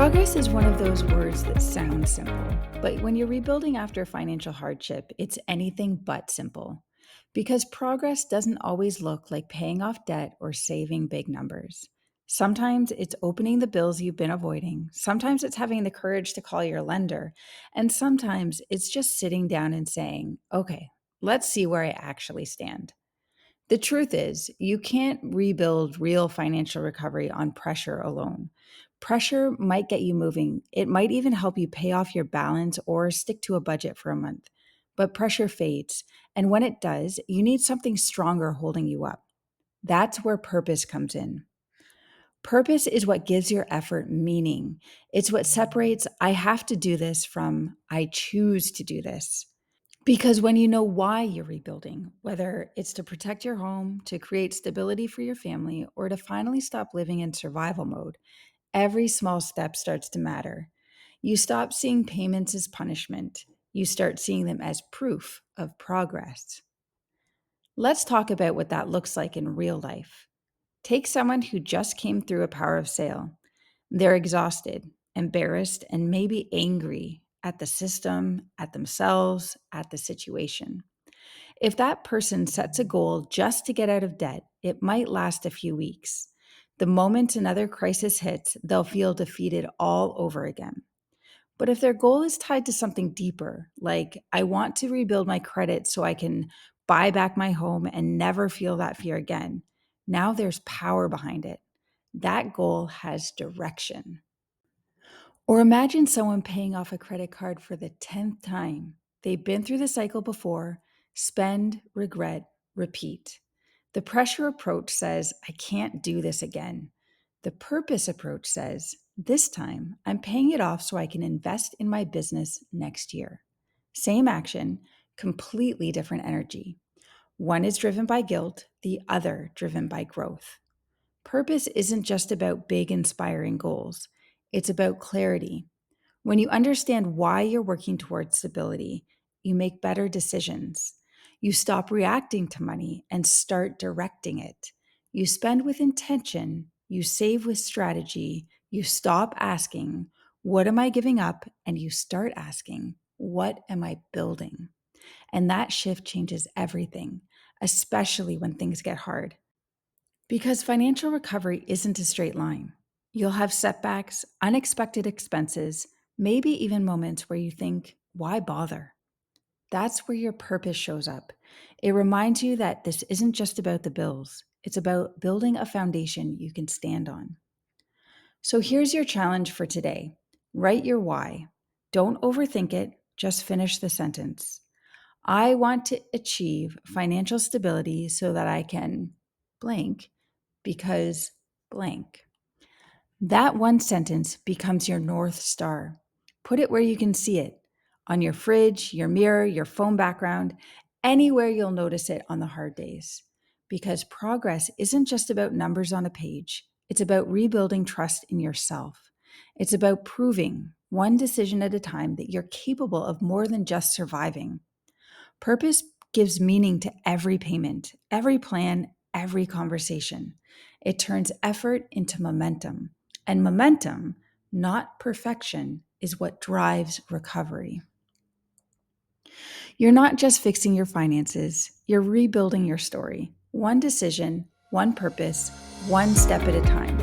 Progress is one of those words that sounds simple, but when you're rebuilding after financial hardship, it's anything but simple. Because progress doesn't always look like paying off debt or saving big numbers. Sometimes it's opening the bills you've been avoiding, sometimes it's having the courage to call your lender, and sometimes it's just sitting down and saying, okay, let's see where I actually stand. The truth is, you can't rebuild real financial recovery on pressure alone. Pressure might get you moving. It might even help you pay off your balance or stick to a budget for a month. But pressure fades. And when it does, you need something stronger holding you up. That's where purpose comes in. Purpose is what gives your effort meaning. It's what separates I have to do this from I choose to do this. Because when you know why you're rebuilding, whether it's to protect your home, to create stability for your family, or to finally stop living in survival mode, every small step starts to matter. You stop seeing payments as punishment. You start seeing them as proof of progress. Let's talk about what that looks like in real life. Take someone who just came through a power of sale. They're exhausted, embarrassed, and maybe angry at the system, at themselves, at the situation. If that person sets a goal just to get out of debt, it might last a few weeks. The moment another crisis hits, they'll feel defeated all over again. But if their goal is tied to something deeper, like I want to rebuild my credit so I can buy back my home and never feel that fear again, now there's power behind it. That goal has direction. Or imagine someone paying off a credit card for the 10th time. They've been through the cycle before: spend, regret, repeat. The pressure approach says, I can't do this again. The purpose approach says, this time I'm paying it off so I can invest in my business next year. Same action, completely different energy. One is driven by guilt, the other driven by growth. Purpose isn't just about big, inspiring goals, it's about clarity. When you understand why you're working towards stability, you make better decisions. You stop reacting to money and start directing it. You spend with intention, you save with strategy, you stop asking, what am I giving up? And you start asking, what am I building? And that shift changes everything, especially when things get hard. Because financial recovery isn't a straight line. You'll have setbacks, unexpected expenses, maybe even moments where you think, why bother? That's where your purpose shows up. It reminds you that this isn't just about the bills, it's about building a foundation you can stand on. So here's your challenge for today: write your why. Don't overthink it, just finish the sentence. I want to achieve financial stability so that I can blank because blank. That one sentence becomes your North Star. Put it where you can see it: on your fridge, your mirror, your phone background, anywhere you'll notice it on the hard days. Because progress isn't just about numbers on a page, it's about rebuilding trust in yourself. It's about proving, one decision at a time, that you're capable of more than just surviving. Purpose gives meaning to every payment, every plan, every conversation. It turns effort into momentum. And momentum, not perfection, is what drives recovery. You're not just fixing your finances, you're rebuilding your story. One decision, one purpose, one step at a time.